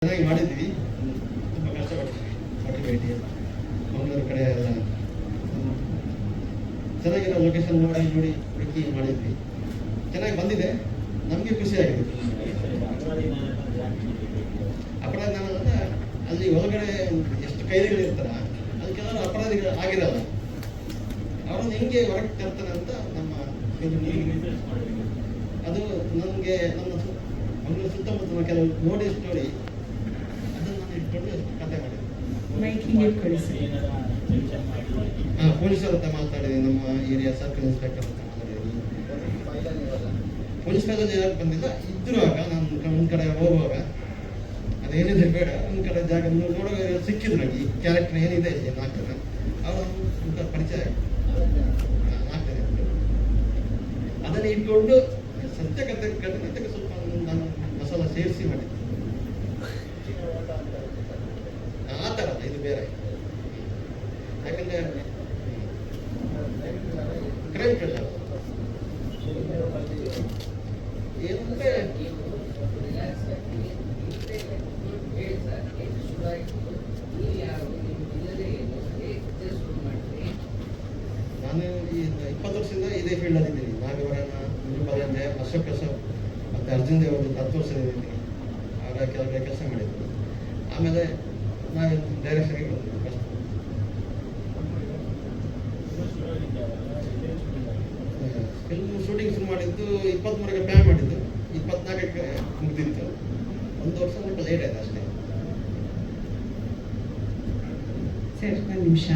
ಚೆನ್ನಾಗಿ ಮಾಡಿದ್ವಿ, ತುಂಬ ಕಷ್ಟಪಡ್ತೀವಿ. ಮೋಟಿವೇಟಿ ಮಂಗಳೂರು ಕಡೆ ಎಲ್ಲ ಚೆನ್ನಾಗಿರೋ ಲೊಕೇಶನ್ ನೋಡಿ ಹುಡುಕಿ ಮಾಡಿದ್ವಿ. ಚೆನ್ನಾಗಿ ಬಂದಿದೆ, ನಮಗೆ ಖುಷಿಯಾಗಿದೆ. ಅಪರಾಧ ಅಲ್ಲಿ ಒಳಗಡೆ ಎಷ್ಟು ಕೈದಿಗಳಿರ್ತಾರ, ಅಲ್ಲಿ ಕೆಲವರು ಅಪರಾಧಿಗಳು ಆಗಿರಲ್ಲ, ಅವರನ್ನು ಹೆಂಗೆ ಹೊರಗೆ ತರ್ತಾರೆ ಅಂತ ನಮ್ಮ ಅದು ನನಗೆ ನನ್ನ ಮಂಗಳೂರು ಸುತ್ತಮುತ್ತಲ ಕೆಲವು ನೋಡಿ ಸ್ಟೋರಿ ಅದನ್ನು ನಾನು ಇಟ್ಕೊಂಡು ಕತೆ ಮಾಡಿದ್ದೆ. ಪೊಲೀಸರ ಹತ್ರ ಮಾತಾಡಿದೆ, ನಮ್ಮ ಏರಿಯಾ ಸರ್ಕಲ್ ಇನ್ಸ್ಪೆಕ್ಟರ್ ಹತ್ರ ಮಾತಾಡಿದ್ದೀನಿ. ಪೊಲೀಸ್ ಕಾಲೇಜ್ ಯಾಕೆ ಬಂದಿಲ್ಲ ಇದ್ರುವಾಗ ನಾನು ಒಂದು ಕಡೆ ಹೋಗುವಾಗ ಅದೇನಿದೆ ಬೇಡ, ಒಂದು ಕಡೆ ಜಾಗ ನೋಡುವಾಗ ಸಿಕ್ಕಿದ್ರು ನನಗೆ ಈ ಕ್ಯಾರೆಕ್ಟರ್ ಏನಿದೆ ನಾಲ್ಕರ ಅವರು ಪರಿಚಯ ಆಗ್ತದೆ. ಅದನ್ನು ಇಟ್ಕೊಂಡು ಸತ್ಯ ಘಟನೆಗೆ ಸ್ವಲ್ಪ ನಾನು ಮಸಾಲ ಸೇರಿಸಿ ಮಾಡಿದ್ದೆ. ಆ ಥರ ಇದು ಬೇರೆ, ಯಾಕಂದ್ರೆ ಕ್ರೈಮ್ ಥ್ರಿಲ್ಲರ್ ಏನಂದ್ರೆ ನಾನು ಈ 20 ವರ್ಷದಿಂದ ಇದೇ ಫೀಲ್ಡಲ್ಲಿ ಇದ್ದೀನಿ. ನಾಗವರಣ್ಣ, ಮುಂಜುಪಾಲಂಜೆ, ಅಶೋಕ್ ಕಶ್ಯಪ್ ಮತ್ತು ಅರ್ಜುನ್ ದೇವ್ 10 ವರ್ಷದಿಂದ ಇದ್ದೀನಿ. ಆಗ ಕೆಲವೇ ಕೆಲಸ ಮಾಡಿದ್ವಿ. ಆಮೇಲೆ ನಾವು ಡೈರೆಕ್ಷನ್ಗೆ ಬಂದ್ವಿ. ಫಿಲ್ಮ್ ಶೂಟಿಂಗ್ ಶುರು ಮಾಡಿದ್ದು 23ಕ್ಕೆ ಪ್ಲ್ಯಾನ್ ಮಾಡಿದ್ದು, 24ಕ್ಕೆ ಮುಗಿದಿತ್ತು. 1 ವರ್ಷ ಸ್ವಲ್ಪ ಲೇಟ್ ಆಯ್ತು ಅಷ್ಟೇ. ಸರ್ ಒಂದು ನಿಮಿಷ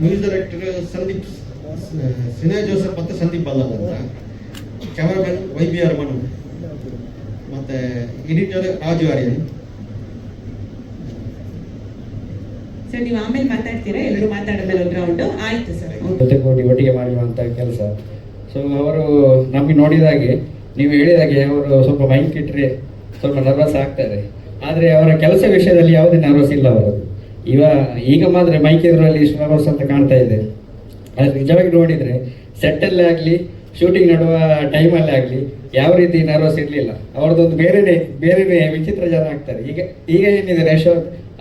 ಮ್ಯೂಸಿಕ್ ಡೈರೆಕ್ಟರ್ ಸಂದೀಪ್ ಸಿನೇ ಜೋಸೆಫ್ ಮತ್ತು ಸಂದೀಪ್ ಬಲ್ಲಲ್ ಅಂತ, ಕ್ಯಾಮರಾಮನ್ YBR ಮನು, ಮತ್ತು ಎಡಿಟರ್ ರಾಜು ಆರ್ಯನ್. ಸರ್ ನೀವು ಆಮೇಲೆ ಮಾತಾಡ್ತೀರಾ, ಎಲ್ಲರೂ ಮಾತಾಡಿದ್ಮೇಲೆ ಒಂದು ರೌಂಡ್ ಆಯ್ತು ಸರ್. ಒಟ್ಟಿಗೆ ಮಾಡುವಂಥ ಕೆಲಸ. ಸೊ ಅವರು ನಮಗೆ ನೋಡಿದಾಗೆ, ನೀವು ಹೇಳಿದಾಗೆ ಅವರು ಸ್ವಲ್ಪ ಮೈಕ್ ಇಟ್ಟರೆ ಸ್ವಲ್ಪ ನರ್ವಸ್ ಆಗ್ತಾರೆ, ಆದರೆ ಅವರ ಕೆಲಸ ವಿಷಯದಲ್ಲಿ ಯಾವುದೇ ನರ್ವಸ್ ಇಲ್ಲ ಅವರದು. ಈಗ ಮಾತ್ರ ಮೈಕ್ ಇದರಲ್ಲಿ ನರ್ವಸ್ ಅಂತ ಕಾಣ್ತಾ ಇದೆ. ಆದರೆ ನಿಜವಾಗಿ ನೋಡಿದರೆ ಸೆಟ್ಟಲ್ಲೇ ಆಗಲಿ, ಶೂಟಿಂಗ್ ನಡುವ ಟೈಮಲ್ಲೇ ಆಗಲಿ ಯಾವ ರೀತಿ ನರ್ವಸ್ ಇರಲಿಲ್ಲ. ಅವ್ರದ್ದೊಂದು ಬೇರೆ ವಿಚಿತ್ರ ಜನ ಆಗ್ತಾರೆ. ಈಗ ಏನಿದೆ ರೇಷೋ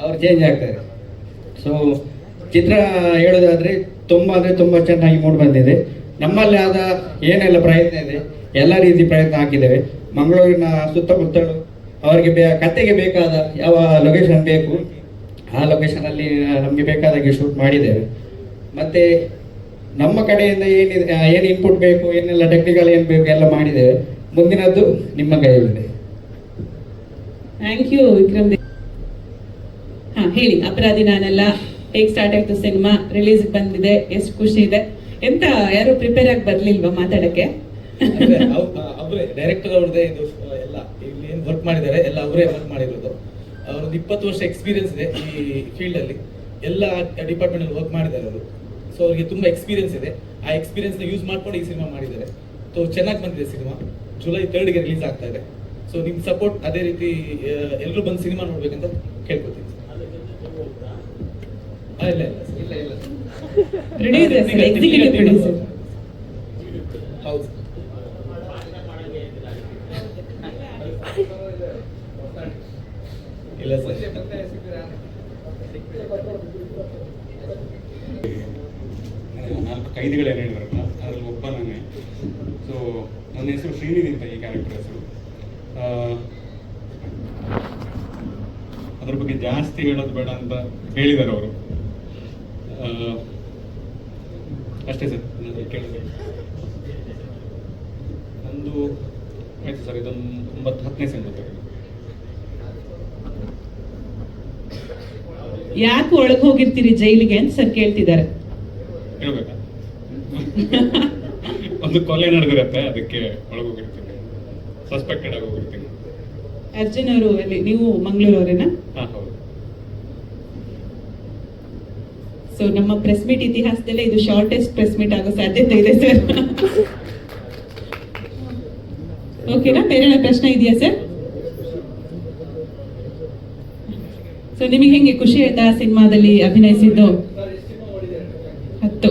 ಅವ್ರು ಚೇಂಜ್ ಆಗ್ತಾರೆ. ಸೊ ಚಿತ್ರ ಹೇಳೋದಾದರೆ ತುಂಬ ಚೆನ್ನಾಗಿ ಮೂಡಿ ಬಂದಿದೆ. ನಮ್ಮಲ್ಲಿ ಆದ ಏನೆಲ್ಲ ಪ್ರಯತ್ನ ಇದೆ ಎಲ್ಲ ರೀತಿ ಪ್ರಯತ್ನ ಹಾಕಿದ್ದೇವೆ. ಮಂಗಳೂರಿನ ಸುತ್ತಮುತ್ತಲು ಅವರಿಗೆ ಕತೆಗೆ ಬೇಕಾದ ಯಾವ ಲೊಕೇಶನ್ ಬೇಕು ಆ ಲೊಕೇಶನಲ್ಲಿ ನಮಗೆ ಬೇಕಾದಾಗೆ ಶೂಟ್ ಮಾಡಿದ್ದೇವೆ. ಮತ್ತು ನಮ್ಮ ಕಡೆಯಿಂದ ಏನು ಇನ್ಪುಟ್ ಬೇಕು, ಏನೆಲ್ಲ ಟೆಕ್ನಿಕಲ್ ಏನು ಬೇಕು ಎಲ್ಲ ಮಾಡಿದ್ದೇವೆ. ಮುಂದಿನದ್ದು ನಿಮ್ಮ ಕೈಯಲ್ಲಿದೆ. Thank you Vikram. ಹೇಳಿ, ಅಪರಾಧಿ ನಾನೆಲ್ಲ ಹೇಗೆ ಸ್ಟಾರ್ಟ್ ಆಯ್ತು ಸಿನಿಮಾ, ರಿಲೀಸ್ ಬಂದಿದೆ, ಎಷ್ಟು ಖುಷಿ ಇದೆ. ಎಂತ ಯಾರು ಪ್ರಿಪೇರ್ ಆಗಿ ಬರ್ಲಿಲ್ವಾ ಮಾತಾಡಕ್ಕೆ? ಅವರೇ ಡೈರೆಕ್ಟರ್ ಅವ್ರದ್ದೇ ಇದು ಎಲ್ಲ ಇಲ್ಲಿ ಏನು ವರ್ಕ್ ಮಾಡಿದ್ದಾರೆ ಎಲ್ಲ ಅವರೇ ವರ್ಕ್ ಮಾಡಿರೋದು. ಅವ್ರದ್ದು 20 ವರ್ಷ ಎಕ್ಸ್ಪೀರಿಯನ್ಸ್ ಇದೆ ಈ ಫೀಲ್ಡ್ ಅಲ್ಲಿ, ಎಲ್ಲ ಡಿಪಾರ್ಟ್ಮೆಂಟ್ ಅಲ್ಲಿ ವರ್ಕ್ ಮಾಡಿದ್ದಾರೆ ಅವರು. ಸೊ ಅವ್ರಿಗೆ ತುಂಬಾ ಎಕ್ಸ್ಪೀರಿಯನ್ಸ್ ಇದೆ. ಆ ಎಕ್ಸ್ಪೀರಿಯನ್ಸ್ ನ ಯೂಸ್ ಮಾಡ್ಕೊಂಡು ಈ ಸಿನಿಮಾ ಮಾಡಿದ್ದಾರೆ. ಸೊ ಚೆನ್ನಾಗಿ ಬಂದಿದೆ ಸಿನಿಮಾ. ಜುಲೈ 3ಗೆ ರಿಲೀಸ್ ಆಗ್ತಾ ಇದೆ. ಸೊ ನಿಮ್ ಸಪೋರ್ಟ್ ಅದೇ ರೀತಿ ಎಲ್ಲರೂ ಬಂದು ಸಿನಿಮಾ ನೋಡ್ಬೇಕಂತ ಕೇಳ್ಕೊತೀನಿ. ಇಲ್ಲ ಹೌದು. ಇಲ್ಲ ಸರ್, 4 ಕೈದಿಗಳೇನು ಹೇಳಿದ್ರಲ್ಲ ಅದ್ರಲ್ಲಿ ಒಬ್ಬ ನಾನೇ. ಸೊ ನನ್ನ ಹೆಸರು ಶ್ರೀನಿಧಿ ಅಂತ, ಈ ಕ್ಯಾರೆಕ್ಟರ್ ಹೆಸರು. ಅದ್ರ ಬಗ್ಗೆ ಜಾಸ್ತಿ ಹೇಳೋದು ಬೇಡ ಅಂತ ಹೇಳಿದ್ದಾರೆ ಅವರು. ಅಷ್ಟೇ ಸರ್ ಕೇಳಿದೆ. ನಂದು ಆಯ್ತು ಸರ್, ಇದೊಂದು 10ನೇ ಸಿನಿಮಾ. ಯಾಕೆ ಒಳಗೆ ಹೋಗಿರ್ತೀರಿ ಜೈಲಿಗೆ ಅಂತ ಸರ್ ಕೇಳ್ತಿದ್ದಾರೆ. ಹೇಳ್ಬೇಕಾ? ಒಂದು ಕೊಲೆ ನಡೆದಿರತ್ತೆ, ಅದಕ್ಕೆ ಒಳಗೋಗಿರ್ತೀನಿ, ಸಸ್ಪೆಕ್ಟೆಡ್ ಆಗಿ ಹೋಗಿರ್ತೀನಿ. ಅರ್ಜುನ್ ಅವರು ಅಲ್ಲಿ, ನೀವು ಮಂಗಳೂರವರೇನಾ? ಹಾ ಹೌದು. ಸೊ ನಮ್ಮ ಪ್ರೆಸ್ ಮೀಟ್ ಇತಿಹಾಸದಲ್ಲೇ ಇದು ಶಾರ್ಟೆಸ್ಟ್ ಪ್ರೆಸ್ ಮೀಟ್ ಆಗೋ ಸಾಧ್ಯತೆ ಇದೆ ಸರ್. ಓಕೆನಾ? ಬೇರೆ ಪ್ರಶ್ನೆ ಇದೆಯಾ ಸರ್? ಸೊ ನಿಮಗೆ ಹೆಂಗೆ ಖುಷಿ ಆಯ್ತಾ ಸಿನಿಮಾದಲ್ಲಿ ಅಭಿನಯಿಸಿದ್ದು? 10.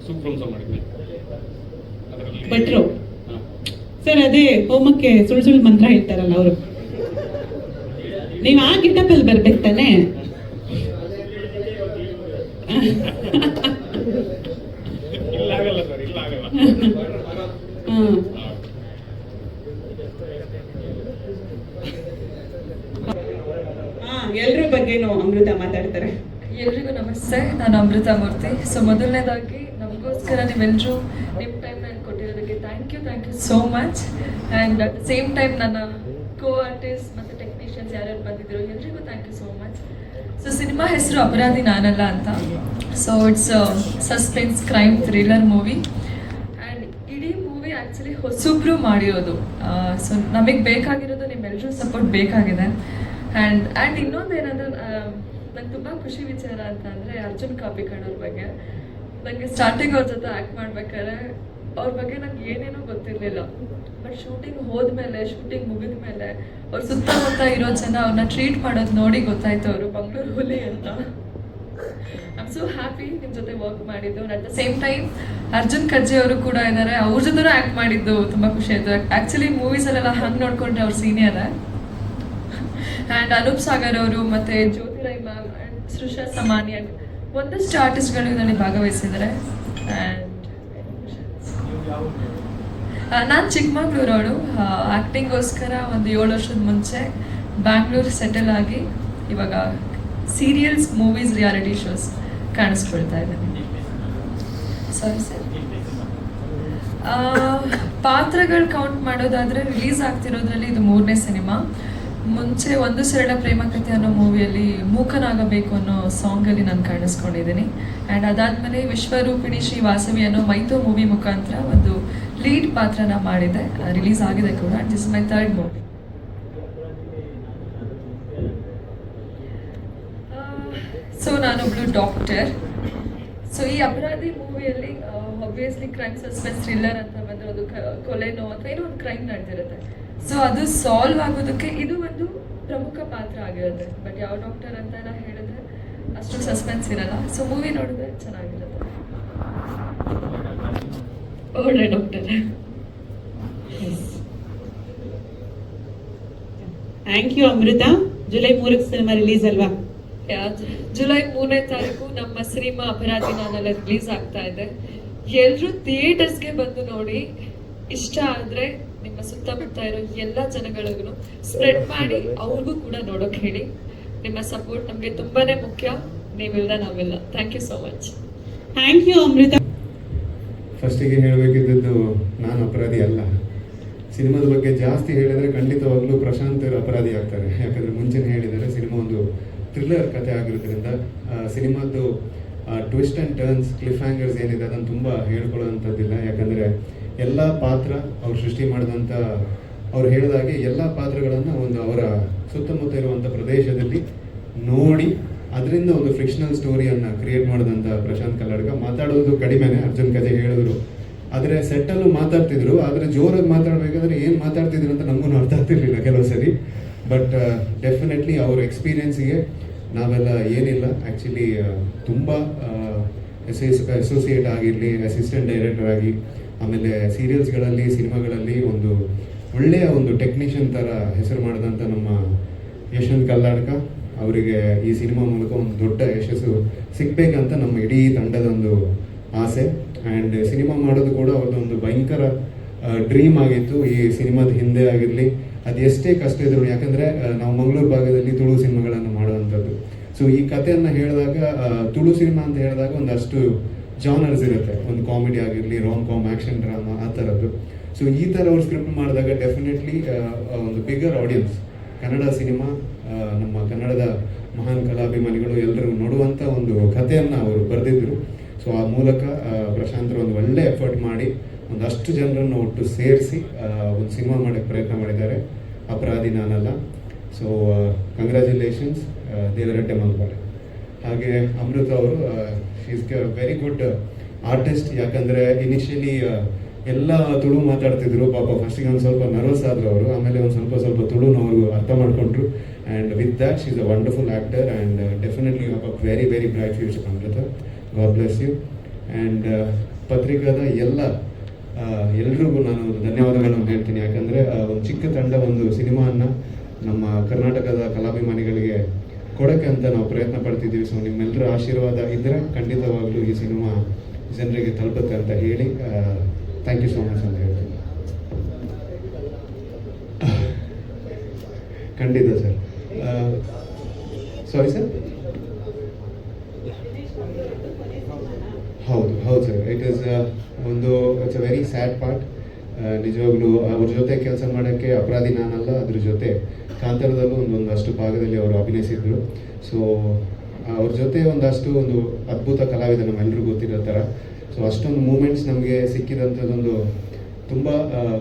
ಸೂಕ್ರಮ್ಸ ಮಾಡಿದ್ದೆ ಅದರಲ್ಲಿ ಭಟ್ರು. ಸರ್ ಅದೇ ಹೋಮಕ್ಕೆ ಸುಳ್ಳು ಮಂತ್ರ ಹೇಳ್ತಾರಲ್ಲ ಅವರು, ನೀವು ಆ ಗೆಟಪ್ ಅಲ್ಲಿ ಬರ್ಬೇಕು ತಾನೆ. ಇಲ್ಲ ಆಗಲ್ಲ ಸರ್, ಇಲ್ಲ ಆಗಲ್ಲ. ಎಲ್ರ ಬಗ್ಗೆನೂ ಅಮೃತ ಮಾತಾಡ್ತಾರೆ. ಎಲ್ರಿಗೂ ನಮಸ್ತೆ, ನಾನು ಅಮೃತ ಮೂರ್ತಿ. ಸೊ ಮೊದಲನೇದಾಗಿ ನಮಗೋಸ್ಕರ ನೀವೆಲ್ಲರೂ ನಿಮ್ಮ ಟೈಮ್ನ ಕೊಟ್ಟಿರೋದಕ್ಕೆ thank you so much. And at the same time ನನ್ನ ಕೋ ಆರ್ಟಿಸ್ಟ್ ಮತ್ತು ಟೆಕ್ನಿಷಿಯನ್ಸ್ ಯಾರ್ಯಾರು ಬಂದಿದ್ರು ಎಲ್ರಿಗೂ thank you so much. So cinema ಹೆಸರು ಅಪರಾಧಿ ನಾನಲ್ಲ ಅಂತ. So it's suspense crime thriller movie. And ಇಡೀ ಮೂವಿ ಆ್ಯಕ್ಚುಲಿ ಹೊಸಬ್ರು ಮಾಡಿರೋದು. ಸೊ ನಮಗೆ ಬೇಕಾಗಿರೋದು ನಿಮ್ಮೆಲ್ಲರೂ ಸಪೋರ್ಟ್ ಬೇಕಾಗಿದೆ. ಆ್ಯಂಡ್ ಇನ್ನೊಂದು ಏನಂದ್ರೆ ನಂಗೆ ತುಂಬ ಖುಷಿ ವಿಚಾರ ಅಂತ ಅಂದರೆ ಅರ್ಜುನ್ ಕಾಪಿಕಾಡ್ ಅವ್ರ ಬಗ್ಗೆ. ನನಗೆ ಸ್ಟಾರ್ಟಿಂಗ್ ಅವ್ರ ಜೊತೆ ಆ್ಯಕ್ಟ್ ಮಾಡ್ಬೇಕಾದ್ರೆ ಅವ್ರ ಬಗ್ಗೆ ನಂಗೆ ಏನೇನೋ ಗೊತ್ತಿರಲಿಲ್ಲ. ಬಟ್ ಶೂಟಿಂಗ್ ಹೋದ್ಮೇಲೆ, ಶೂಟಿಂಗ್ ಮುಗಿದ ಮೇಲೆ ಅವ್ರ ಸುತ್ತಮುತ್ತ ಇರೋ ಜನ ಅವ್ರನ್ನ ಟ್ರೀಟ್ ಮಾಡೋದು ನೋಡಿ ಗೊತ್ತಾಯ್ತು ಅವರು ಮಂಗಳೂರು ಹುಲಿ ಅಂತ. ಐ ಆಮ್ ಸೋ ಹ್ಯಾಪಿ ನಿಮ್ಮ ಜೊತೆ ವರ್ಕ್ ಮಾಡಿದ್ದು. At the same time Arjun Kajje ಅವರು ಕೂಡ ಇದ್ದಾರೆ, ಅವ್ರ ಜೊತೆನೂ ಆ್ಯಕ್ಟ್ ಮಾಡಿದ್ದು ತುಂಬ ಖುಷಿ ಆಯಿತು. ಆ್ಯಕ್ಚುಲಿ ಮೂವೀಸಲ್ಲೆಲ್ಲ ಹಂಗೆ ನೋಡ್ಕೊಂಡ್ರೆ ಅವ್ರು ಸೀನಿಯರ್. ಆ್ಯಂಡ್ ಅನೂಪ್ ಸಾಗರ್ ಅವರು ಮತ್ತು ಜ್ಯೋತಿ ರೈ ಮ್ಯಾಮ್ ಆ್ಯಂಡ್ ಸೃಷಾ ಸಮಾನಿ ಆ್ಯಂಡ್ ಒಂದಷ್ಟು ಆರ್ಟಿಸ್ಟ್ಗಳು ಇದರಲ್ಲಿ ಭಾಗವಹಿಸಿದ್ದಾರೆ. ಆ್ಯಂಡ್ ನಾನು ಚಿಕ್ಕಮಗಳೂರವಳು. ಆ್ಯಕ್ಟಿಂಗೋಸ್ಕರ ಒಂದು 7 ವರ್ಷದ ಮುಂಚೆ ಬ್ಯಾಂಗ್ಳೂರು ಸೆಟಲ್ ಆಗಿ ಇವಾಗ ಸೀರಿಯಲ್ಸ್, ಮೂವೀಸ್, ರಿಯಾಲಿಟಿ ಶೋಸ್ ಕಾಣಿಸ್ಕೊಳ್ತಾ ಇದ್ದೀನಿ. Sorry sir. ಪಾತ್ರಗಳು ಕೌಂಟ್ ಮಾಡೋದಾದರೆ ರಿಲೀಸ್ ಆಗ್ತಿರೋದ್ರಲ್ಲಿ ಇದು 3ನೇ ಸಿನಿಮಾ. ಮುಂಚೆ ಒಂದು ಸರಳ ಪ್ರೇಮ ಕಥೆ ಅನ್ನೋ ಮೂವಿಯಲ್ಲಿ ಮೂಕನಾಗಬೇಕು ಅನ್ನೋ ಸಾಂಗಲ್ಲಿ ನಾನು ಕಾಣಿಸ್ಕೊಂಡಿದ್ದೀನಿ. ಆ್ಯಂಡ್ ಅದಾದಮೇಲೆ ವಿಶ್ವರೂಪಿಣಿ ಶ್ರೀ ವಾಸವಿ ಅನ್ನೋ ಮೈತೋ ಮೂವಿ ಮುಖಾಂತರ ಒಂದು ಲೀಡ್ ಪಾತ್ರನ ಮಾಡಿದೆ. ರಿಲೀಸ್ ಆಗಿದೆ ಕೂಡ. This is my 3rd movie. So ನಾನೊಬ್ಳು ಡಾಕ್ಟರ್. ಸೊ ಈ ಅಪರಾಧಿ ಮೂವಿಯಲ್ಲಿ ಆಬ್ವಿಯಸ್ಲಿ ಕ್ರೈಮ್ ಸಸ್ಪೆನ್ಸ್ ಥ್ರಿಲ್ಲರ್ ಅಂತ ಬಂದರೆ ಅದು ಕೊಲೆನೋ ಅಥವಾ ಏನೋ ಒಂದು ಕ್ರೈಮ್ ನಡೆದಿರುತ್ತೆ. ಸೊ ಅದು ಸಾಲ್ವ್ ಆಗೋದಕ್ಕೆ ಇದು ಒಂದು ಪ್ರಮುಖ ಪಾತ್ರ ಆಗಿರುತ್ತೆ. ಬಟ್ ಯಾವ ಡಾಕ್ಟರ್ ಅಂತ ಎಲ್ಲ ಹೇಳಿದ್ರೆ ಅಷ್ಟು ಸಸ್ಪೆನ್ಸ್ ಇರಲ್ಲ. ಸೊ ಮೂವಿ ನೋಡಿದ್ರೆ ಚೆನ್ನಾಗಿರುತ್ತೆ. ಒಳ್ಳೆ doctor. Thank you Amrita. July 3ಕ್ಕೆ ಸಿನಿಮಾ ರಿಲೀಸ್ ಅಲ್ವಾ? ಜುಲೈ 3ನೇ ತಾರೀಕು ನಮ್ಮ ಸಿನಿಮಾ ಅಪರಾಧಿ ನಾನೆಲ್ಲ ರಿಲೀಸ್ ಆಗ್ತಾ ಇದೆ. ಎಲ್ಲರೂ ಥಿಯೇಟರ್ಸ್ಗೆ ಬಂದು ನೋಡಿ. ಇಷ್ಟ ಆದರೆ ನಿಮ್ಮ ಸುತ್ತಮುತ್ತ ಇರೋ ಎಲ್ಲ ಜನಗಳಿಗೂ ಸ್ಪ್ರೆಡ್ ಮಾಡಿ, ಅವ್ರಿಗೂ ಕೂಡ ನೋಡೋಕೆ ಹೇಳಿ. ನಿಮ್ಮ ಸಪೋರ್ಟ್ ನಮಗೆ ತುಂಬಾನೇ ಮುಖ್ಯ. ನೀವಿಲ್ಲ ನಾವಿಲ್ಲ. Thank you so much. Thank you Amrita. ಫಸ್ಟಿಗೆ ಹೇಳಬೇಕಿದ್ದದ್ದು ನಾನು ಅಪರಾಧಿ ಅಲ್ಲ. ಸಿನಿಮಾದ ಬಗ್ಗೆ ಜಾಸ್ತಿ ಹೇಳಿದರೆ ಖಂಡಿತವಾಗ್ಲೂ ಪ್ರಶಾಂತ್ ಅಪರಾಧಿ ಆಗ್ತಾರೆ. ಯಾಕಂದರೆ ಮುಂಚೆನೇ ಹೇಳಿದರೆ ಸಿನಿಮಾ ಒಂದು ಥ್ರಿಲ್ಲರ್ ಕಥೆ ಆಗಿರೋದ್ರಿಂದ ಸಿನಿಮಾದ್ದು twist and turns, cliffhangers ಏನಿದೆ ಅದನ್ನು ತುಂಬ ಹೇಳ್ಕೊಳ್ಳೋವಂಥದ್ದಿಲ್ಲ. ಯಾಕಂದರೆ ಎಲ್ಲ ಪಾತ್ರ ಅವ್ರು ಸೃಷ್ಟಿ ಮಾಡಿದಂಥ, ಅವ್ರು ಹೇಳಿದಾಗೆ ಎಲ್ಲ ಪಾತ್ರಗಳನ್ನು ಒಂದು ಅವರ ಸುತ್ತಮುತ್ತ ಇರುವಂಥ ಪ್ರದೇಶದಲ್ಲಿ ನೋಡಿ ಅದರಿಂದ ಒಂದು ಫಿಕ್ಷನಲ್ ಸ್ಟೋರಿಯನ್ನು ಕ್ರಿಯೇಟ್ ಮಾಡಿದಂಥ ಪ್ರಶಾಂತ್ ಕಲ್ಲಡ್ಕ. ಮಾತಾಡೋದು ಕಡಿಮೆನೇ, ಅರ್ಜುನ್ ಕಥೆ ಹೇಳಿದ್ರು. ಆದರೆ ಸೆಟ್ಟಲ್ಲೂ ಮಾತಾಡ್ತಿದ್ರು. ಆದರೆ ಜೋರಾಗಿ ಮಾತಾಡಬೇಕಾದ್ರೆ ಏನು ಮಾತಾಡ್ತಿದ್ರು ಅಂತ ನಮಗೂ ಅರ್ಥ ಆಗ್ತಿರ್ಲಿಲ್ಲ ಕೆಲವು ಸರಿ. ಬಟ್ ಡೆಫಿನೆಟ್ಲಿ ಅವ್ರ ಎಕ್ಸ್ಪೀರಿಯನ್ಸಿಗೆ ನಾವೆಲ್ಲ ಏನಿಲ್ಲ. ಆ್ಯಕ್ಚುಲಿ ತುಂಬ ಅಸೋಸಿಯೇಟ್ ಆಗಿರಲಿ, ಅಸಿಸ್ಟೆಂಟ್ ಡೈರೆಕ್ಟರ್ ಆಗಿ, ಆಮೇಲೆ ಸೀರಿಯಲ್ಸ್ಗಳಲ್ಲಿ, ಸಿನಿಮಾಗಳಲ್ಲಿ ಒಂದು ಒಳ್ಳೆಯ ಒಂದು ಟೆಕ್ನಿಷಿಯನ್ ಥರ ಹೆಸರು ಮಾಡಿದಂಥ ನಮ್ಮ ಯಶವಂತ್ ಕಲ್ಲಾಡ್ಕ ಅವರಿಗೆ ಈ ಸಿನಿಮಾ ಮೂಲಕ ಒಂದು ದೊಡ್ಡ ಯಶಸ್ಸು ಸಿಗಬೇಕಂತ ನಮ್ಮ ಇಡೀ ತಂಡದ ಒಂದು ಆಸೆ. ಆ್ಯಂಡ್ ಸಿನಿಮಾ ಮಾಡೋದು ಕೂಡ ಅವ್ರದ್ದೊಂದು ಭಯಂಕರ ಡ್ರೀಮ್ ಆಗಿತ್ತು. ಈ ಸಿನಿಮಾದ ಹಿಂದೆ ಆಗಿರಲಿ, ಅದು ಎಷ್ಟೇ ಕಷ್ಟ ಇದ್ರು, ಯಾಕಂದರೆ ನಾವು ಮಂಗಳೂರು ಭಾಗದಲ್ಲಿ ತುಳು ಸಿನಿಮಾಗಳನ್ನು ಮಾಡುವಂಥದ್ದು. ಸೊ ಈ ಕಥೆಯನ್ನು ಹೇಳಿದಾಗ, ತುಳು ಸಿನಿಮಾ ಅಂತ ಹೇಳಿದಾಗ ಒಂದಷ್ಟು ಜಾನರ್ಸ್ ಇರುತ್ತೆ. ಒಂದು ಕಾಮಿಡಿ ಆಗಿರಲಿ, ರಾಮ್ ಕಾಮ್, ಆ್ಯಕ್ಷನ್ ಡ್ರಾಮಾ, ಆ ಥರದ್ದು. ಸೊ ಈ ಥರ ಅವ್ರು ಸ್ಕ್ರಿಪ್ಟ್ ಮಾಡಿದಾಗ ಡೆಫಿನೆಟ್ಲಿ ಒಂದು ಬಿಗ್ಗರ್ ಆಡಿಯನ್ಸ್, ಕನ್ನಡ ಸಿನಿಮಾ, ನಮ್ಮ ಕನ್ನಡದ ಮಹಾನ್ ಕಲಾಭಿಮಾನಿಗಳು ಎಲ್ಲರೂ ನೋಡುವಂಥ ಒಂದು ಕಥೆಯನ್ನು ಅವರು ಬರೆದಿದ್ದರು. ಸೊ ಆ ಮೂಲಕ ಪ್ರಶಾಂತರು ಒಂದು ಒಳ್ಳೆ ಎಫರ್ಟ್ ಮಾಡಿ ಒಂದಷ್ಟು ಜನರನ್ನು ಒಟ್ಟು ಸೇರಿಸಿ ಒಂದು ಸಿನಿಮಾ ಮಾಡೋಕ್ಕೆ ಪ್ರಯತ್ನ ಮಾಡಿದ್ದಾರೆ, ಅಪರಾಧಿ ನಾನಲ್ಲ. ಸೊ ಕಂಗ್ರ್ಯಾಚುಲೇಷನ್ಸ್ ದೇವರಟ್ಟೆ ಮಲ್ಪಾಳೆ. ಹಾಗೆ ಅಮೃತ ಅವರು, she is very good artist. ಯಾಕಂದರೆ ಇನಿಷಿಯಲಿ ಎಲ್ಲ ತುಳು ಮಾತಾಡ್ತಿದ್ರು. ಪಾಪ ಫಸ್ಟಿಗೆ ಒಂದು ಸ್ವಲ್ಪ ನರ್ವಸ್ ಆದರು ಅವರು. ಆಮೇಲೆ ಒಂದು ಸ್ವಲ್ಪ ತುಳುನ ಅವ್ರಿಗೂ ಅರ್ಥ ಮಾಡಿಕೊಂಡ್ರು. And with that she is a wonderful actor. And definitely you have a very very bright future Amrita. God bless you. And ಪತ್ರಿಕಾದ ಎಲ್ರಿಗೂ ನಾನು ಧನ್ಯವಾದಗಳನ್ನು ಹೇಳ್ತೀನಿ. ಯಾಕಂದರೆ ಒಂದು ಚಿಕ್ಕ ತಂಡ ಒಂದು ಸಿನಿಮಾವನ್ನು ನಮ್ಮ ಕರ್ನಾಟಕದ ಕಲಾಭಿಮಾನಿಗಳಿಗೆ ಕೊಡೋಕ್ಕೆ ಅಂತ ನಾವು ಪ್ರಯತ್ನ ಪಡ್ತಿದ್ದೀವಿ. ಸೊ ನಿಮ್ಮೆಲ್ಲರ ಆಶೀರ್ವಾದ ಇದ್ದರೆ ಖಂಡಿತವಾಗ್ಲೂ ಈ ಸಿನಿಮಾ ಜನರಿಗೆ ತಲುಪುತ್ತೆ ಅಂತ ಹೇಳಿ ಥ್ಯಾಂಕ್ ಯು ಸೋ ಮಚ್ ಅಂತ ಹೇಳ್ತೀನಿ. ಖಂಡಿತ ಸರ್. Sorry sir. ಹೌದು sir, it's a very sad part. ನಿಜವಾಗ್ಲೂ ಅವ್ರ ಜೊತೆ ಕೆಲಸ ಮಾಡೋಕ್ಕೆ ಅಪರಾಧಿ ನಾನಲ್ಲ. ಅದ್ರ ಜೊತೆ ಕಾಂತಾರದಲ್ಲೂ ಒಂದಷ್ಟು ಭಾಗದಲ್ಲಿ ಅವರು ಅಭಿನಯಿಸಿದ್ರು. ಸೊ ಅವ್ರ ಜೊತೆ ಒಂದು ಅದ್ಭುತ ಕಲಾವಿದ, ನಮ್ಮೆಲ್ಲರಿಗೂ ಗೊತ್ತಿರೋ ಥರ. ಸೊ ಅಷ್ಟೊಂದು ಮೂಮೆಂಟ್ಸ್ ನಮಗೆ ಸಿಕ್ಕಿದಂಥದ್ದೊಂದು ತುಂಬ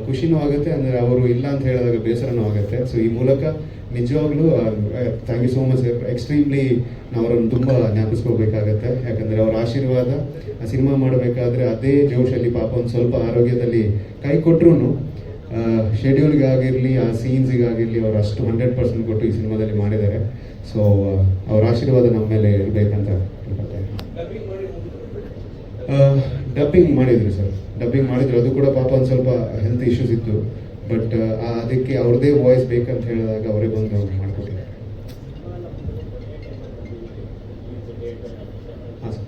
ಖುಷಿನೂ ಆಗುತ್ತೆ. ಅಂದರೆ ಅವರು ಇಲ್ಲ ಅಂತ ಹೇಳಿದಾಗ ಬೇಸರನೂ ಆಗುತ್ತೆ. ಸೊ ಈ ಮೂಲಕ ನಿಜವಾಗ್ಲೂ thank you so much sir. Extremely ನಾವು ಅವರನ್ನು ತುಂಬ ಜ್ಞಾಪಿಸ್ಕೋಬೇಕಾಗತ್ತೆ. ಯಾಕಂದರೆ ಅವರ ಆಶೀರ್ವಾದ ಆ ಸಿನಿಮಾ ಮಾಡಬೇಕಾದ್ರೆ ಅದೇ ಜೋಶಲ್ಲಿ ಪಾಪ ಒಂದು ಸ್ವಲ್ಪ ಆರೋಗ್ಯದಲ್ಲಿ ಕೈ ಕೊಟ್ಟರು ಶೆಡ್ಯೂಲ್ಗಾಗಿರಲಿ ಆ ಸೀನ್ಸಿಗಾಗಿರಲಿ ಅವರು ಅಷ್ಟು 100% ಕೊಟ್ಟು ಈ ಸಿನಿಮಾದಲ್ಲಿ ಮಾಡಿದ್ದಾರೆ. ಸೊ ಅವ್ರ ಆಶೀರ್ವಾದ ನಮ್ಮ ಮೇಲೆ ಇರಬೇಕಂತ ಹೇಳ್ಕೊಳ್ತಾರೆ. ಡಬ್ಬಿಂಗ್ ಮಾಡಿದ್ರು ಸರ್, ಡಬ್ಬಿಂಗ್ ಮಾಡಿದ್ರು. ಅದು ಕೂಡ ಪಾಪ ಒಂದು ಸ್ವಲ್ಪ ಹೆಲ್ತ್ ಇಶ್ಯೂಸ್ ಇತ್ತು. ಬಟ್ ಅದಕ್ಕೆ ಅವ್ರದ್ದೇ ವಾಯ್ಸ್ ಬೇಕಂತ ಹೇಳಿದಾಗ ಅವರೇ ಬಂದು ಮಾಡಿಕೊಟ್ಟಿದ್ದಾರೆ. ಹಾಂ ಸರ್.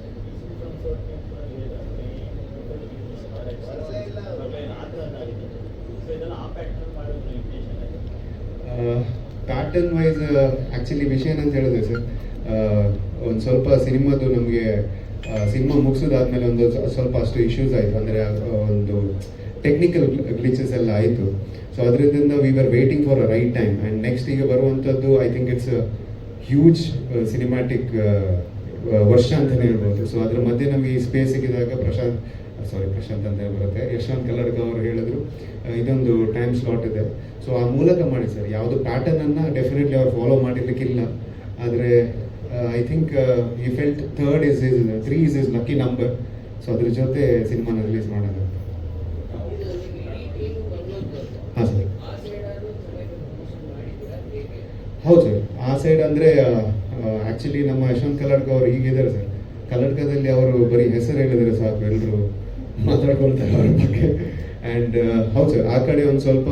ಪ್ಯಾಟರ್ನ್ ವೈಸ್ ಆ್ಯಕ್ಚುಲಿ ವಿಷಯ ಏನಂತ ಹೇಳಿದ್ರೆ ಸರ್, ಒಂದು ಸ್ವಲ್ಪ ಸಿನಿಮಾದು ನಮಗೆ ಸಿನಿಮಾ ಮುಗಿಸೋದಾದ್ಮೇಲೆ ಒಂದು ಸ್ವಲ್ಪ ಅಷ್ಟು ಇಶ್ಯೂಸ್ ಆಯಿತು. ಅಂದರೆ ಒಂದು ಟೆಕ್ನಿಕಲ್ ಗ್ಲಿಚಸ್ ಎಲ್ಲ ಆಯಿತು. ಸೊ ಅದರಿಂದ we were waiting for a right time. And next ಈಗ ಬರುವಂಥದ್ದು I think it's huge cinematic ವರ್ಷ ಅಂತಲೇ ಹೇಳ್ಬೋದು. ಸೊ ಅದ್ರ ಮಧ್ಯೆ ನಮಗೆ ಈ ಸ್ಪೇಸ್ ಸಿಕ್ಕಿದಾಗ ಪ್ರಶಾಂತ್ ಅಂತ ಬರುತ್ತೆ, ಯಶವಂತ್ ಕಲ್ಲಡ್ಕ ಅವರು ಹೇಳಿದ್ರು ಇದೊಂದು ಟೈಮ್ ಸ್ಲಾಟ್ ಇದೆ. ಸೊ ಆ ಮೂಲಕ ಮಾಡಿ ಸರ್. ಯಾವುದು ಪ್ಯಾಟರ್ನನ್ನು ಡೆಫಿನೆಟ್ಲಿ ಅವ್ರು ಫಾಲೋ ಮಾಡಿರ್ಲಿಕ್ಕಿಲ್ಲ. ಆದರೆ ಐ ಥಿಂಕ್ ಈ felt 3 is his lucky number. So ಅದ್ರ ಜೊತೆ ಸಿನಿಮಾನ ರಿಲೀಸ್ ಮಾಡೋಣ. ಹಾಂ ಸರ್. ಹೌದು ಸರ್, ಆ ಸೈಡ್ ಅಂದರೆ ಆ್ಯಕ್ಚುಲಿ ನಮ್ಮ ಯಶವಂತ್ ಕಲ್ಲಡ್ಕ ಅವರು ಹೀಗಿದ್ದಾರೆ ಸರ್. ಕಲ್ಲಡ್ಕದಲ್ಲಿ ಅವರು ಬರೀ ಹೆಸರು ಹೇಳಿದರೆ ಸಾಕು, ಎಲ್ಲರೂ ಮಾತಾಡ್ಕೊಳ್ತಾರೆ ಅವ್ರ ಬಗ್ಗೆ. ಆ್ಯಂಡ್ ಹೌದು ಸರ್, ಆ ಕಡೆ ಒಂದು ಸ್ವಲ್ಪ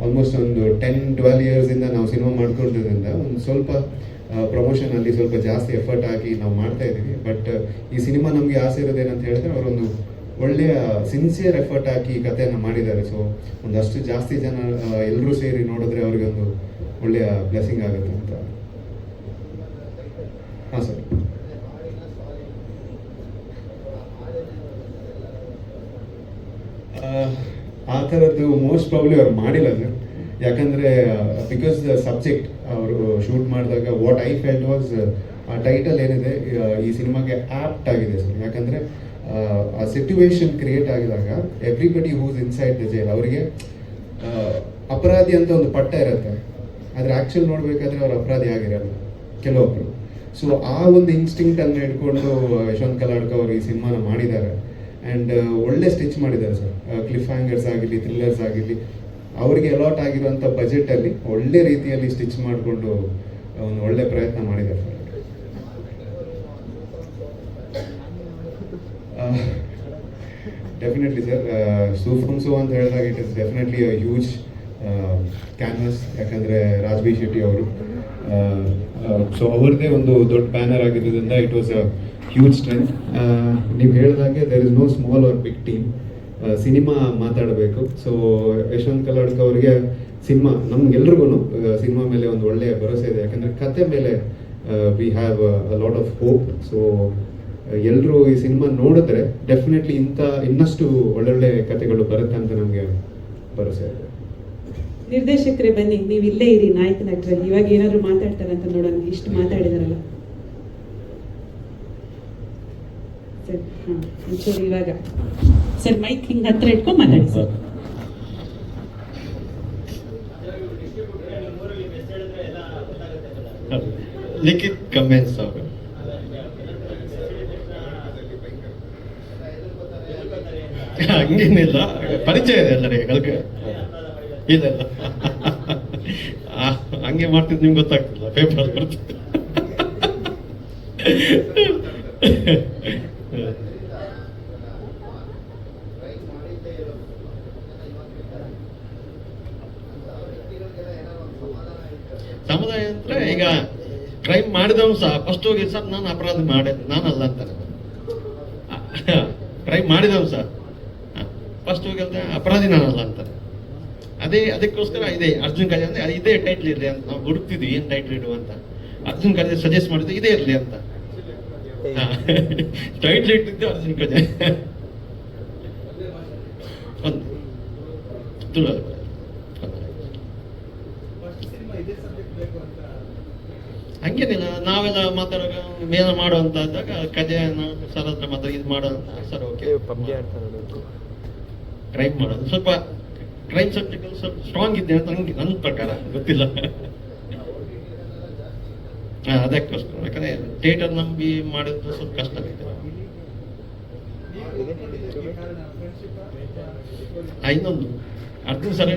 ಆಲ್ಮೋಸ್ಟ್ ಒಂದು 10-12 ಇಯರ್ಸಿಂದ ನಾವು ಸಿನಿಮಾ ಮಾಡ್ಕೊಂಡಿದ್ದರಿಂದ ಒಂದು ಸ್ವಲ್ಪ ಪ್ರಮೋಷನಲ್ಲಿ ಸ್ವಲ್ಪ ಜಾಸ್ತಿ ಎಫರ್ಟ್ ಹಾಕಿ ನಾವು ಮಾಡ್ತಾ ಇದ್ದೀವಿ. ಬಟ್ ಈ ಸಿನಿಮಾ ನಮಗೆ ಆಸೆ ಇರೋದೇನಂತ ಹೇಳಿದ್ರೆ ಅವರೊಂದು ಒಳ್ಳೆಯ ಸಿನ್ಸಿಯರ್ ಎಫರ್ಟ್ ಹಾಕಿ ಈ ಕಥೆಯನ್ನು ಮಾಡಿದ್ದಾರೆ. ಸೊ ಒಂದಷ್ಟು ಜಾಸ್ತಿ ಜನ ಎಲ್ಲರೂ ಸೇರಿ ನೋಡಿದ್ರೆ ಅವ್ರಿಗೆ ಒಂದು ಒಳ್ಳೆಯ ಬ್ಲೆಸ್ಸಿಂಗ್ ಆಗುತ್ತೆ ಅಂತ. ಹಾಂ ಸರ್. ಆ ಥರದ್ದು ಮೋಸ್ಟ್ ಪ್ರಾಬ್ಲಿ ಅವ್ರು ಮಾಡಿಲ್ಲ ಸರ್. ಯಾಕಂದರೆ ಬಿಕಾಸ್ ದ ಸಬ್ಜೆಕ್ಟ್ ಅವರು ಶೂಟ್ ಮಾಡಿದಾಗ ವಾಟ್ ಐ ಫೆಲ್ಟ್ ವಾಸ್ ಆ ಟೈಟಲ್ ಏನಿದೆ ಈ ಸಿನಿಮಾಗೆ ಆ್ಯಪ್ಟ್ ಆಗಿದೆ ಸರ್. ಯಾಕಂದರೆ ಆ ಸಿಟ್ಯುವೇಶನ್ ಕ್ರಿಯೇಟ್ ಆಗಿದಾಗ everybody who's inside the jail ಅವರಿಗೆ ಅಪರಾಧಿ ಅಂತ ಒಂದು ಪಟ್ಟ ಇರುತ್ತೆ. ಆದರೆ ಆ್ಯಕ್ಚುಲ್ ನೋಡಬೇಕಾದ್ರೆ ಅವ್ರು ಅಪರಾಧಿ ಆಗಿರಲ್ಲ ಕೆಲವೊಬ್ಬರು. ಸೊ ಆ ಒಂದು ಇನ್ಸ್ಟಿಂಕ್ಟನ್ನು ಇಟ್ಕೊಂಡು ಯಶವಂತ್ ಕಲ್ಲಡ್ಕ ಅವರು ಈ ಸಿನಿಮಾನ ಮಾಡಿದ್ದಾರೆ. ಆ್ಯಂಡ್ ಒಳ್ಳೆ ಸ್ಟಿಚ್ ಮಾಡಿದ್ದಾರೆ ಸರ್. ಕ್ಲಿಫ್ ಹ್ಯಾಂಗರ್ಸ್ ಆಗಿರಲಿ, ಥ್ರಿಲ್ಲರ್ಸ್ ಆಗಿರಲಿ, ಅವರಿಗೆ ಅಲಾಟ್ ಆಗಿರುವಂಥ ಬಜೆಟಲ್ಲಿ ಒಳ್ಳೆ ರೀತಿಯಲ್ಲಿ ಸ್ಟಿಚ್ ಮಾಡಿಕೊಂಡು ಒಂದು ಒಳ್ಳೆ ಪ್ರಯತ್ನ ಮಾಡಿದ್ದಾರೆ ಸರ್. ಡೆಫಿನೆಟ್ಲಿ ಸರ್, ಸೂಫ್ರಮ್ಸು ಅಂತ ಹೇಳಿದಾಗ it is definitely a huge canvass. ಯಾಕಂದರೆ ರಾಜ್ ಬಿ ಶೆಟ್ಟಿ ಅವರು ಸೊ ಅವ್ರದ್ದೇ ಒಂದು ದೊಡ್ಡ ಬ್ಯಾನರ್ ಆಗಿರೋದ್ರಿಂದ it was a huge strength. ನೀವು ಹೇಳಿದಾಗೆ there is no small or big team. Cinema ಮಾತಾಡಬೇಕು. ಸೊ ಯಶವಂತ್ ಕಲ್ಲಡ್ಕ ಅವರಿಗೆ ಸಿನಿಮಾ, ನಮ್ಗೆಲ್ರಿಗೂ ಸಿನಿಮಾ ಮೇಲೆ ಒಂದು ಒಳ್ಳೆಯ ಭರವಸೆ ಇದೆ. ಯಾಕಂದರೆ ಕತೆ ಮೇಲೆ we have a lot of hope. So ಎಲ್ಲರೂ ಈ ಸಿನಿಮಾ ನೋಡಿದ್ರೆ ಡೆಫಿನೆಟ್ಲಿ ಇನ್ನಷ್ಟು ಒಳ್ಳೊಳ್ಳೆ ಕತೆಗಳು ಬರುತ್ತೆ ಅಂತ ನಮಗೆ ಭರವಸೆ ಇದೆ. ನಿರ್ದೇಶಕರೇ ಬನ್ನಿ, ನೀವು ಇಲ್ಲೇ ಇರಿ ನಾಯಕ ನಟರಲ್ಲಿ. ಇವಾಗ ಏನಾದ್ರು ಮಾತಾಡ್ತಾರಂತ ನೋಡೋಣ. ಇಷ್ಟು ಮಾತಾಡಿದಾರಲ್ಲ ಸರ್. ಹಾಂ ಒಂಚೂರು ಇವಾಗ ಸರ್ ಮೈಕ್ ಹಿಂಗೆ ಹತ್ರ ಇಟ್ಕೊಂಡು ಮಾತಾಡಿ ಸರ್. ಲಿಖಿತ್ ಕಮೆಂಟ್ಸ್ ಅವರು ಹಂಗೇನಿಲ್ಲ, ಪರಿಚಯ ಇದೆ ಎಲ್ಲರಿಗೆ ಕಲ್ಕೆ ಇಲ್ಲ ಹಂಗೆ ಮಾಡ್ತಿದ್ದು ನಿಮ್ಗೆ ಗೊತ್ತಾಗ್ತಿಲ್ಲ, ಪೇಪರ್ ಬರ್ತಿತ್ತು. ಸಮುದಾಯ ಅಂದರೆ ಈಗ ಕ್ರೈಮ್ ಮಾಡಿದವನು ಸಹ ಫಸ್ಟ್ ಹೋಗಿ ಸರ್ ನಾನು ಅಪರಾಧ ಮಾಡಿದೆ ನಾನಲ್ಲ ಅಂತಾನೆ. ಕ್ರೈಮ್ ಮಾಡಿದವನು ಸಹ ಫಸ್ಟ್ ಹೋಗಿ ಅಂತ ಅಪರಾಧಿ ನಾನಲ್ಲ ಅಂತಾನೆ. ಅದಕ್ಕೋಸ್ಕರ ಇದೆ ಅರ್ಜುನ್ ಕಜೆ ಅಂದರೆ ಇದೇ ಟೈಟ್ಲ್ ಇರಲಿ ಅಂತ ನಾವು ಹುಡುಕ್ತಿದ್ವಿ, ಏನು ಟೈಟ್ಲ್ ಇಡುವ ಅಂತ. ಅರ್ಜುನ್ ಕಜೆ ಸಜೆಸ್ಟ್ ಮಾಡಿದ್ದು ಇದೇ ಇರಲಿ ಅಂತ ಟೈಟ್ಲ್ ಇಟ್ಟಿದ್ದು ಅರ್ಜುನ್ ಕಜೆ. ಒಂದು ತುಳು ಹಂಗೇನಿಲ್ಲ, ನಾವೆಲ್ಲ ಮಾತಾಡುವಾಗ ಮೇಲ ಮಾಡುವಂತಾದಾಗ ಕಜೆ ಸರ್ ಹತ್ರ ಮಾತ್ರ ಇದು ಮಾಡೋಂತ ಸರ್ ಓಕೆ. ಕ್ರೈಮ್ ಮಾಡೋದು ಸ್ವಲ್ಪ ಕ್ರೈಮ್ ಸಬ್ಜೆಕ್ಟ್ ಸ್ವಲ್ಪ ಸ್ಟ್ರಾಂಗ್ ಇದೆ ಅಂತ ನನಗೆ ನನ್ನ ಪ್ರಕಾರ ಗೊತ್ತಿಲ್ಲ. ಅದಕ್ಕೋಸ್ಕರ ಯಾಕಂದ್ರೆ ಥಿಯೇಟರ್ ನಂಬಿ ಮಾಡಿದ್ದು ಸ್ವಲ್ಪ ಕಷ್ಟ ಆಗಿದೆ. ಇನ್ನೊಂದು ಅರ್ಜುನ್ ಸರ್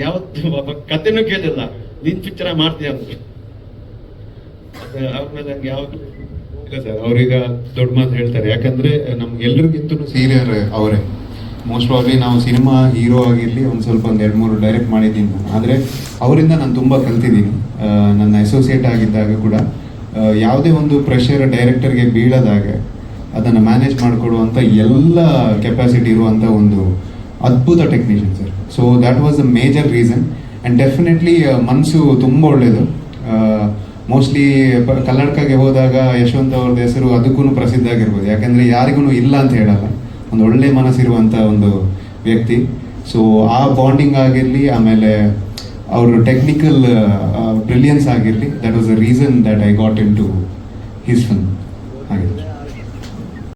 ಯಾವತ್ತು ಕಥೆನೂ ಕೇಳಿಲ್ಲ, ನೀನ್ ಪಿಕ್ಚರ್ ಮಾಡ್ತೀಯ ಅಂತ. ಅವ್ರ ಮೇಲೆ ನಂಗೆ ಯಾವಾಗ ಇಲ್ಲ ಸರ್, ಅವ್ರೀಗ ದೊಡ್ಡ ಮಾತು ಹೇಳ್ತಾರೆ. ಯಾಕಂದ್ರೆ ನಮ್ಗೆಲ್ರಿಗಿಂತೂ ಸೀನಿಯರ್ ಅವರೇ. ಮೋಸ್ಟ್ ಪ್ರಾಬ್ಲಿ ನಾವು ಸಿನಿಮಾ ಹೀರೋ ಆಗಿರಲಿ ಒಂದು ಸ್ವಲ್ಪ 2-3 ಡೈರೆಕ್ಟ್ ಮಾಡಿದ್ದೀನಿ ನಾನು. ಆದರೆ ಅವರಿಂದ ನಾನು ತುಂಬ ಕಲ್ತಿದ್ದೀನಿ. ನನ್ನ ಅಸೋಸಿಯೇಟ್ ಆಗಿದ್ದಾಗ ಕೂಡ ಯಾವುದೇ ಒಂದು ಪ್ರೆಷರ್ ಡೈರೆಕ್ಟರ್ಗೆ ಬೀಳದಾಗ ಅದನ್ನು ಮ್ಯಾನೇಜ್ ಮಾಡಿಕೊಡುವಂಥ ಎಲ್ಲ ಕೆಪಾಸಿಟಿ ಇರುವಂಥ ಒಂದು ಅದ್ಭುತ technician sir. So that was the major reason. And definitely ಮನಸ್ಸು ತುಂಬ ಒಳ್ಳೆಯದು. ಮೋಸ್ಟ್ಲಿ ಕನ್ನಡಕ್ಕೆ ಹೋದಾಗ ಯಶವಂತ್ ಅವ್ರದ್ದು ಹೆಸರು ಅದಕ್ಕೂ ಪ್ರಸಿದ್ಧ ಆಗಿರ್ಬೋದು. ಯಾಕಂದರೆ ಯಾರಿಗೂ ಇಲ್ಲ ಅಂತ ಹೇಳಲ್ಲ, ಒಂದು ಒಳ್ಳೆ ಮನಸ್ಸಿರುವಂಥ ಒಂದು ವ್ಯಕ್ತಿ. ಸೊ ಆ ಬಾಂಡಿಂಗ್ ಆಗಿರಲಿ, ಆಮೇಲೆ ಅವರು ಟೆಕ್ನಿಕಲ್ ಬ್ರಿಲಿಯನ್ಸ್ ಆಗಿರಲಿ, that was the reason that I got into his film.